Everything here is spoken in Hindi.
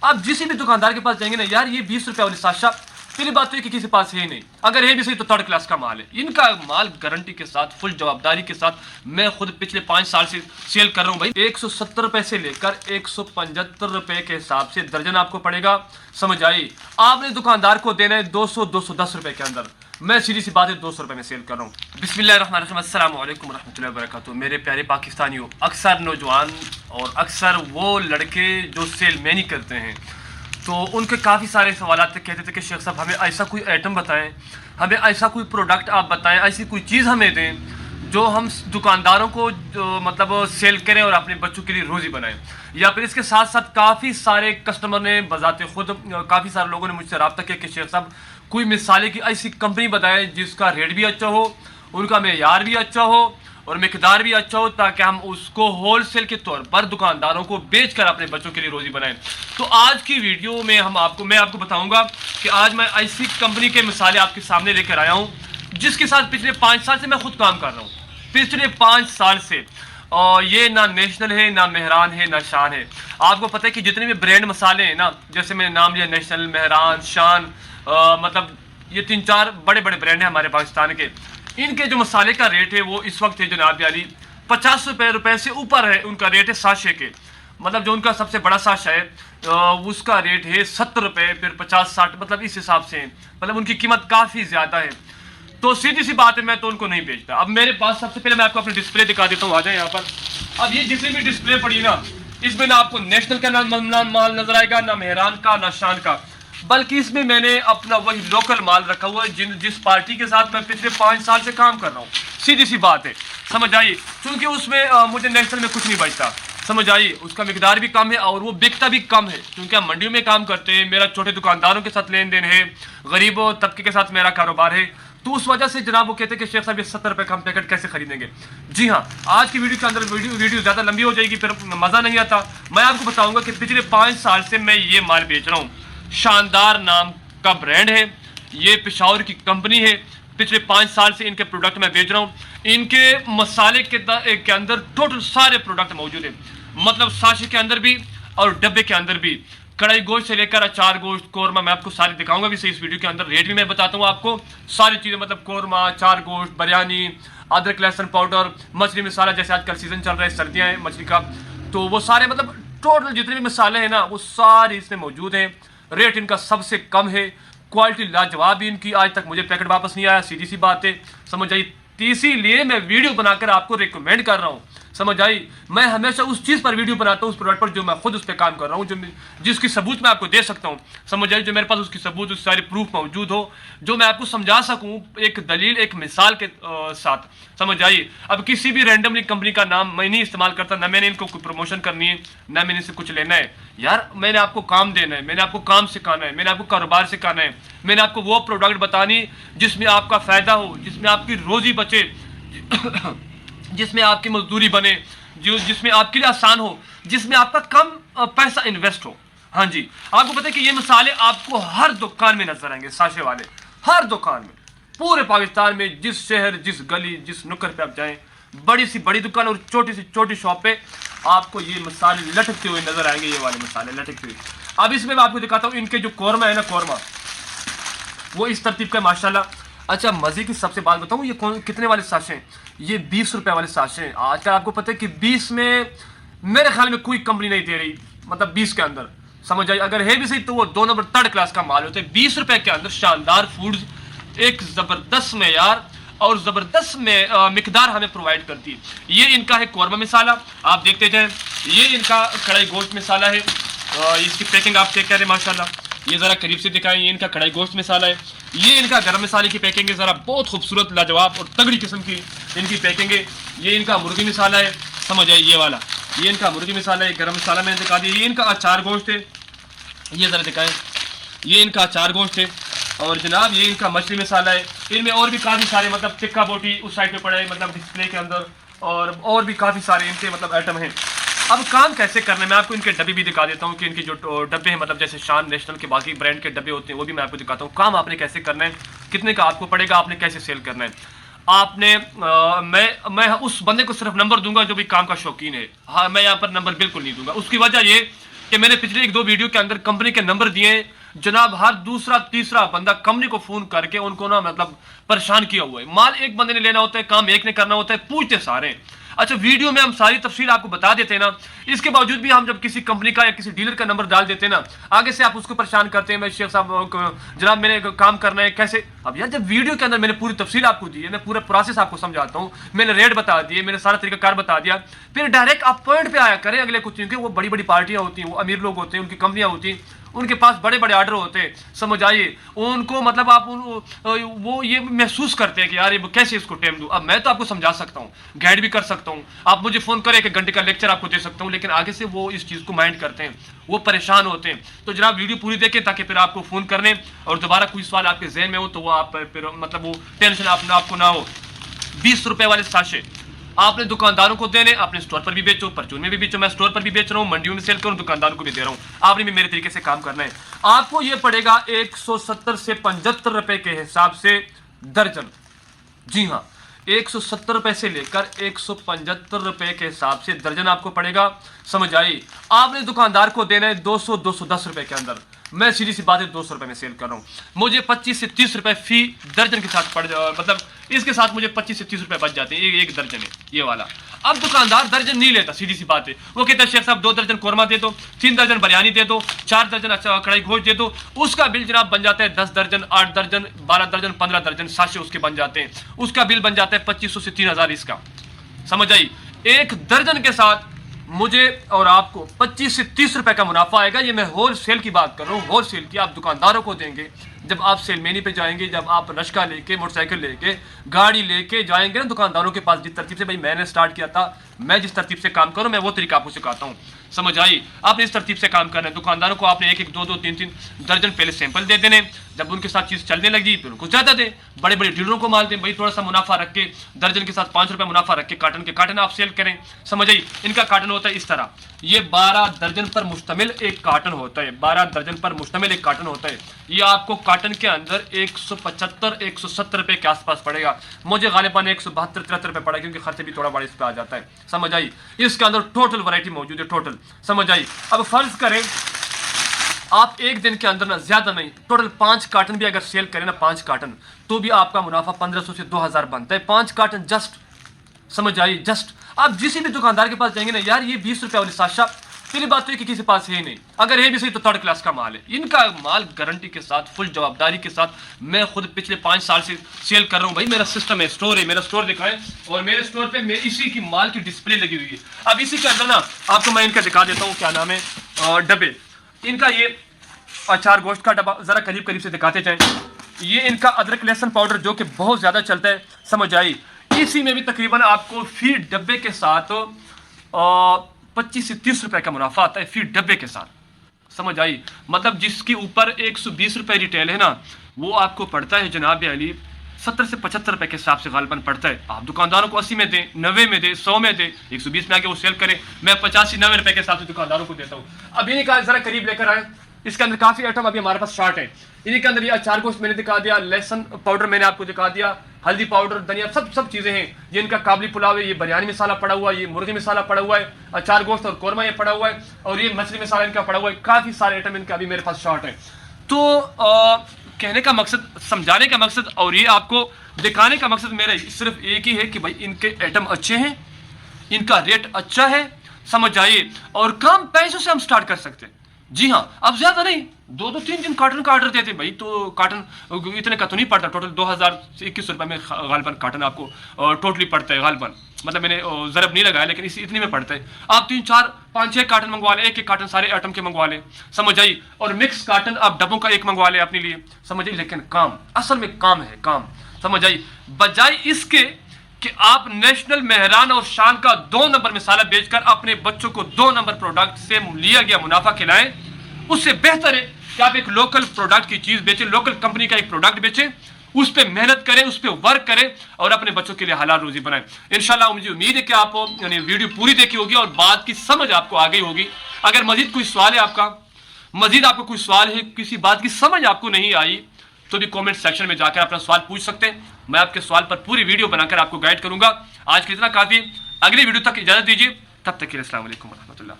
आप जिस भी दुकानदार के पास जाएंगे ना, यार ये 20 रुपये वाली साशा, पहली बात तो ये कि किसी पास है ही नहीं, अगर है भी सही तो थर्ड क्लास का माल है। इनका माल गारंटी के साथ, फुल जवाबदारी के साथ, मैं खुद पिछले 5 साल से सेल कर रहा हूँ भाई। 170 रुपए से लेकर 175 रुपए के हिसाब से दर्जन आपको पड़ेगा, समझ आई। आपने दुकानदार को देना है 200-210 रुपए के अंदर, मैं सीधी सी बात है 200 रुपए में सेल कर रहा हूँ। बिस्मिल्लाहिर्रहमानिर्रहीम, अस्सलाम वालेकुम रहमतुल्लाहि व बरकातुहू। मेरे प्यारे पाकिस्तानियों, अक्सर नौजवान और अक्सर वो लड़के जो सेल में नहीं करते हैं, तो उनके काफ़ी सारे सवाल कहते थे कि शेख साहब हमें ऐसा कोई आइटम बताएं, हमें ऐसा कोई प्रोडक्ट आप बताएं, ऐसी कोई चीज़ हमें दें जो हम दुकानदारों को मतलब सेल करें और अपने बच्चों के लिए रोज़ी बनाएं। या फिर इसके साथ साथ काफ़ी सारे कस्टमर ने बजाते खुद, काफ़ी सारे लोगों ने मुझसे रब्ता किया कि शेख साहब कोई मिसालें की ऐसी कंपनी बताएं जिसका रेट भी अच्छा हो, उनका मेयार भी अच्छा हो और मिकदार भी अच्छा हो, ताकि हम उसको होलसेल के तौर पर दुकानदारों को बेचकर अपने बच्चों के लिए रोजी बनाएं। तो आज की वीडियो में मैं आपको बताऊंगा कि आज मैं ऐसी कंपनी के मिसालें आपके सामने लेकर आया हूं जिसके साथ पिछले 5 साल से मैं खुद काम कर रहा हूं, पिछले 5 साल से। और ये ना नेशनल है, ना मेहरान है, ना शान है। आपको पता है कि जितने भी ब्रांड मसाले हैं ना, जैसे मैंने नाम लिया नेशनल, मेहरान, शान, मतलब ये 3-4 बड़े बड़े ब्रांड हैं हमारे पाकिस्तान के। इनके जो मसाले का रेट है वो इस वक्त है जनाब यारी 50 रुपये से ऊपर है। उनका रेट है साशे के, मतलब जो उनका सबसे बड़ा साशा है उसका रेट है 70 रुपये, फिर 50-60, मतलब इस हिसाब से, मतलब उनकी कीमत काफ़ी ज़्यादा है। तो सीधी सी बात है, मैं तो उनको नहीं बेचता। अब मेरे पास सबसे पहले मैं आपको अपनी डिस्प्ले दिखा देता हूँ, आ जाए यहाँ पर। अब ये जितनी भी डिस्प्ले पड़ी ना, इसमें ना आपको नेशनल का ना माल नजर आएगा, ना मेहरान का, ना शान का, बल्कि इसमें मैंने अपना वही लोकल माल रखा हुआ है जिस पार्टी के साथ मैं पिछले 5 साल से काम कर रहा हूँ। सीधी सी बात है, समझ आई। क्योंकि उसमें मुझे नेशनल में कुछ नहीं बचता, समझ आई। उसका मिकदार भी कम है और वो बिकता भी कम है, क्योंकि हम मंडियों में काम करते हैं, मेरा छोटे दुकानदारों के साथ लेन देन है, गरीबों तबके के साथ मेरा कारोबार है। तो उस वजह से जनाब वो कहते हैं कि शेख साहब ये 70 रुपये का हम पैकेट कैसे खरीदेंगे। जी हाँ, आज की वीडियो के अंदर वीडियो ज़्यादा लंबी हो जाएगी, फिर मज़ा नहीं आता। मैं आपको बताऊंगा कि पिछले 5 साल से मैं ये माल बेच रहा हूँ। शानदार नाम का ब्रांड है, ये पेशावर की कंपनी है। पिछले 5 साल से इनके प्रोडक्ट मैं बेच रहा हूँ। इनके मसाले के अंदर टोटल सारे प्रोडक्ट मौजूद है, मतलब साशे के अंदर भी और डब्बे के अंदर भी। कढ़ाई गोश्त से लेकर अचार गोश्त, कोरमा, मैं आपको सारे दिखाऊंगा भी सही इस वीडियो के अंदर। रेट भी मैं बताता हूँ आपको, सारी चीज़ें, मतलब कोरमा, अचार गोश्त, बिरयानी, अदरक लहसुन पाउडर, मछली मसाला, जैसे आजकल सीजन चल रहा है, सर्दियाँ हैं मछली का, तो वो सारे, मतलब टोटल जितने भी मसाले हैं ना वो सारे इसमें मौजूद हैं। रेट इनका सबसे कम है, क्वालिटी लाजवाब है इनकी। आज तक मुझे पैकेट वापस नहीं आया, सीधी सी बात है, समझ आई। इसीलिए मैं वीडियो बनाकर आपको रिकमेंड कर रहा हूँ, समझ आई। मैं हमेशा उस चीज़ पर वीडियो बनाता हूँ, उस प्रोडक्ट पर जो मैं खुद उस पर काम कर रहा हूँ, जिसकी सबूत मैं आपको दे सकता हूँ, समझ आई। जो मेरे पास उसकी सबूत, उस सारे प्रूफ मौजूद हो, जो मैं आपको समझा सकूँ एक दलील, एक मिसाल के साथ, समझ आई। अब किसी भी रैंडमली कंपनी का नाम मैं नहीं इस्तेमाल करता, ना मैंने इनको कोई प्रमोशन करनी है, ना मैंने इनसे कुछ लेना है। यार मैंने आपको काम देना है, मैंने आपको काम सिखाना है, मैंने आपको कारोबार सिखाना है, मैंने आपको वो प्रोडक्ट बतानी जिसमें आपका फ़ायदा हो, जिसमें आपकी रोज़ी बचे, जिसमें आपकी मजदूरी बने, जिसमें आपके लिए आसान हो, जिसमें आपका कम पैसा इन्वेस्ट हो। हाँ जी, आपको पता है कि ये मसाले आपको हर दुकान में नजर आएंगे, साशे वाले, हर दुकान में, पूरे पाकिस्तान में, जिस शहर, जिस गली, जिस नुक्कड़ पे आप जाएं, बड़ी सी बड़ी दुकान और छोटी सी छोटी शॉप पे आपको ये मसाले लटकते हुए नजर आएंगे, ये वाले मसाले लटकते हुए। अब इसमें मैं आपको दिखाता हूँ इनके जो कोरमा है ना, कोरमा वो इस तरतीब का माशाल्लाह। अच्छा, मजे की सबसे बात बताऊँ, ये कितने वाले साशे हैं? ये 20 रुपये वाले साशे हैं। आजकल आपको पता है कि 20 में मेरे ख्याल में कोई कंपनी नहीं दे रही, मतलब 20 के अंदर, समझ आई। अगर है भी सही तो वो 2 नंबर थर्ड क्लास का माल होता है। 20 रुपये के अंदर शानदार फूड्स, एक ज़बरदस्त मेयार और ज़बरदस्त में मिकदार हमें प्रोवाइड करती है। ये इनका है कोरमा मसाला, आप देखते जाएं। ये इनका कढ़ाई गोश्त मसाला है, इसकी पैकिंग आप चेक करें माशाल्लाह, ये ज़रा करीब से दिखाएं। ये इनका कढ़ाई गोश्त मसाला है। ये इनका गरम मसाले की पैकिंग है, ज़रा बहुत खूबसूरत, लाजवाब और तगड़ी किस्म की इनकी पैकिंग है। ये इनका मुर्गी मसाला है, समझ आए, ये वाला, ये इनका मुर्गी मसाला है। गरम मसाला मैंने दिखा दिया। ये इनका अचार गोश्त है, ये ज़रा दिखाएं, ये इनका अचार गोश्त है। और जनाब ये इनका मछली मसाला है। इनमें और भी काफ़ी सारे, मतलब टिक्का बोटी उस साइड पे पड़ा है, मतलब डिस्प्ले के अंदर, और भी काफ़ी सारे इनके मतलब आइटम हैं। अब काम कैसे करना है मैं आपको इनके डब्बे भी दिखा देता हूँ कि इनके जो डब्बे हैं, मतलब जैसे शान, नेशनल के बाकी ब्रांड के डब्बे होते हैं, वो भी मैं आपको दिखाता हूँ। काम आपने कैसे करना है, कितने का आपको पड़ेगा, आपने कैसे सेल करना है। आपने मैं उस बंदे को सिर्फ नंबर दूंगा जो भी काम का शौकीन है। हाँ, मैं यहाँ पर नंबर बिल्कुल नहीं दूंगा। उसकी वजह ये कि मैंने पिछले 1-2 वीडियो के अंदर कंपनी के नंबर दिए, जनाब हर दूसरा तीसरा बंदा कंपनी को फोन करके उनको ना मतलब परेशान किया हुआ है। माल एक बंदे ने लेना होता है, काम एक ने करना होता है, पूछते सारे। अच्छा, वीडियो में हम सारी तफसील आपको बता देते हैं ना, इसके बावजूद भी हम जब किसी कंपनी का या किसी डीलर का नंबर डाल देते हैं ना, आगे से आप उसको परेशान करते हैं, मैं शेख साहब जनाब मैंने काम करना है कैसे। अब यार जब वीडियो के अंदर मैंने पूरी तफसील आपको दी है, मैं पूरा प्रोसेस आपको समझाता हूँ, मैंने रेट बता दिए, मैंने सारा तरीकाकार बता दिया, फिर डायरेक्ट आप पॉइंट पे आया करें अगले कुछ, क्योंकि वो बड़ी बड़ी पार्टियां होती हैं, वो अमीर लोग होते हैं, उनकी कंपनियां होती हैं, उनके पास बड़े बड़े ऑर्डर होते हैं, समझ आइए उनको मतलब आप वो ये महसूस करते हैं कि यार ये कैसे इसको टाइम दूं। अब मैं तो आपको समझा सकता हूँ, गाइड भी कर सकता हूँ, आप मुझे फोन करें 1 घंटे का लेक्चर आपको दे सकता हूँ, लेकिन आगे से वो इस चीज़ को माइंड करते हैं, वो परेशान होते हैं। तो जनाब वीडियो पूरी देखें ताकि फिर आपको फ़ोन करने और दोबारा कोई सवाल आपके जहन में हो तो वो आप फिर मतलब वो टेंशन आपको ना हो। 20 रुपए वाले साशे आपने दुकानदारों को देने, अपने स्टोर पर भी बेचो, परचून में भी बेचो, मैं स्टोर पर भी बेच रहा हूँ, मंडियों में सेल करूँ, दुकानदारों को भी दे रहा हूँ। आपने भी मेरे तरीके से काम करना है। आपको ये पड़ेगा 170 से 75 रुपए के हिसाब से दर्जन। जी हाँ, 170 रुपए से लेकर 175 रुपए के हिसाब से दर्जन आपको पड़ेगा, समझ आई। आपने दुकानदार को देना है 200-210 रुपए के अंदर। मैं सीधी सी बात है 200 रुपए में सेल कर रहा हूँ, मुझे 25 से 30 रुपए फी दर्जन के साथ पड़ जाए, मतलब इसके साथ मुझे 25 से 30 रुपए बच जाते हैं, एक दर्जन है ये वाला। अब दुकानदार दर्जन नहीं लेता, सीधी सी बात है, वो कहता है शेख साहब 2 दर्जन कोरमा दे दो, 3 दर्जन बिरयानी दे दो, 4 दर्जन अच्छा कढ़ाई गोश्त दे दो। उसका बिल जनाब बन जाता है 10 दर्जन, 8 दर्जन, 12 दर्जन, 15 दर्जन, साशे उसके बन जाते हैं। उसका बिल बन जाता है 2500 से 3000 इसका, समझ आई। एक दर्जन के साथ मुझे और आपको 25 से 30 रुपए का मुनाफा आएगा। ये मैं होल सेल की बात कर रहा हूँ, होल सेल की। आप दुकानदारों को देंगे, जब आप सेलमेनी पे जाएंगे, जब आप रश्का लेके, मोटरसाइकिल लेके, गाड़ी लेके जाएंगे ना दुकानदारों के पास, जिस तरतीब से भाई मैंने स्टार्ट किया था, मैं जिस तरतीब से काम करूँ मैं वो तरीका आपको सिखाता हूँ, समझ आई। आपने इस तरतीब से काम करना है। दुकानदारों को आपने 1-1, 2-2, 3-3 दर्जन पहले सैंपल दे देने, जब उनके साथ चीज़ चलने लगी फिर उनको ज़्यादा दे। बड़े बड़े डीलरों को माल दें, भाई थोड़ा सा मुनाफा रख के, दर्जन के साथ 5 रुपये मुनाफा रख के काटन के काटन आप सेल करें, समझ आई। इनका काटन होता है इस तरह, ये 12 दर्जन पर मुश्तमिल एक काटन होता है, 12 दर्जन पर मुश्तमिल एक काटन होता है। ये आपको काटन के अंदर 175-170 रुपए के आसपास पड़ेगा। मुझे गालिबान 172-173 रुपए पड़ा, क्योंकि खर्चे भी थोड़ा बड़ा इस पर आ जाता है, समझ आई। इसके अंदर टोटल वैरायटी मौजूद है, टोटल, समझ आई। अब फर्ज करें आप एक दिन के अंदर ना, ज्यादा नहीं, टोटल 5 कार्टन भी अगर सेल करें ना, 5 कार्टन, तो भी आपका मुनाफा 1500 से 2000 बनता है। 5 कार्टन जस्ट, समझ आई, जस्ट। आप जिस भी दुकानदार के पास जाएंगे ना, यार ये 20 रुपए वाली साशा, पहली बात तो है कि किसी पास है ही नहीं, अगर है भी सही तो 3rd क्लास का माल है। इनका माल गारंटी के साथ, फुल जवाबदारी के साथ, मैं खुद पिछले 5 साल से सेल कर रहा हूँ भाई। मेरा सिस्टम है, स्टोर है, मेरा स्टोर दिखाएं, और मेरे स्टोर पे मैं इसी की माल की डिस्प्ले लगी हुई है। अब इसी के अंदर ना आपको मैं इनका दिखा देता हूँ, क्या नाम है, डब्बे। इनका ये अचार गोश्त का डब्बा, जरा करीब करीब से दिखाते जाएं। ये इनका अदरक लहसुन पाउडर जो कि बहुत ज्यादा चलता है, समझ आई। इसी में भी तकरीबन आपको फी डब्बे के साथ 25 से 30 रुपए का मुनाफा आता है, फी डब्बे के साथ, समझ आई। मतलब जिसके ऊपर 120 रुपए रिटेल है ना, वो आपको पड़ता है जनाब अली 70 से 75 रुपए के हिसाब से गालिबन पड़ता है। आप दुकानदारों को 80 में दें, 90 में दें, 100 में दें, 120 में आके वो सेल करें, मैं 85 से 90 रुपए के हिसाब से दुकानदारों को देता हूँ। अब इन्हीं का जरा करीब लेकर आए, इसके अंदर काफी आइटम अभी हमारे पास शार्ट है। इन्हीं के अंदर ये अचार गोश्त मैंने दिखा दिया, लहसुन पाउडर मैंने आपको दिखा दिया, हल्दी पाउडर, धनिया, सब चीजें हैं। ये इनका काबली पुलाव है, ये बिरयानी मसाला पड़ा हुआ है, ये मुर्गी मसाला पड़ा हुआ है, अचार गोश्त और कोरमा ये पड़ा हुआ है, और ये मछली मसाला इनका पड़ा हुआ है। काफी सारे आइटम इनका अभी मेरे पास शॉर्ट है। तो कहने का मकसद, समझाने का मकसद और ये आपको दिखाने का मकसद मेरा सिर्फ एक ही है कि भाई इनके आइटम अच्छे हैं, इनका रेट अच्छा है, समझ आइए, और कम पैसों से हम स्टार्ट कर सकते हैं। जी हाँ, अब ज्यादा नहीं, 2-2, 3-3 कार्टन का ऑर्डर देते भाई, तो कार्टन इतने का तो नहीं पड़ता। टोटल 2021 रुपए में गालिबन कार्टन आपको टोटली पड़ता है गालिबन, मतलब मैंने जरब नहीं लगाया, लेकिन इतने में पड़ता है। आप 3, 4, 5, 6 कार्टन मंगवा लें, एक कार्टन सारे आइटम के मंगवा लें, समझ आई, और मिक्स कार्टन आप डब्बों का एक मंगवा लें अपने लिए, समझ आई। लेकिन काम, असल में काम है, काम, समझ आई। बजाय इसके कि आप नेशनल मेहरान और शान का 2 नंबर मसाला बेचकर अपने बच्चों को 2 नंबर प्रोडक्ट से लिया गया मुनाफा खिलाएं, उससे बेहतर है कि आप एक लोकल प्रोडक्ट की चीज बेचें, लोकल कंपनी का एक प्रोडक्ट बेचें, उस पर मेहनत करें, उस पर वर्क करें, और अपने बच्चों के लिए हलाल रोजी बनाएं। इंशाल्लाह मुझे उम्मीद है कि आप यानी वीडियो पूरी देखी होगी और बात की समझ आपको आ गई होगी। अगर मजीद कोई सवाल है आपका, मजीद आपको कोई सवाल है, किसी बात की समझ आपको नहीं आई, तो भी कमेंट सेक्शन में जाकर अपना सवाल पूछ सकते हैं। मैं आपके सवाल पर पूरी वीडियो बनाकर आपको गाइड करूंगा। आज के इतना काफी, अगली वीडियो तक इजाजत दीजिए, तब तक के लिए अस्सलाम वालेकुम व रहमतुल्लाह।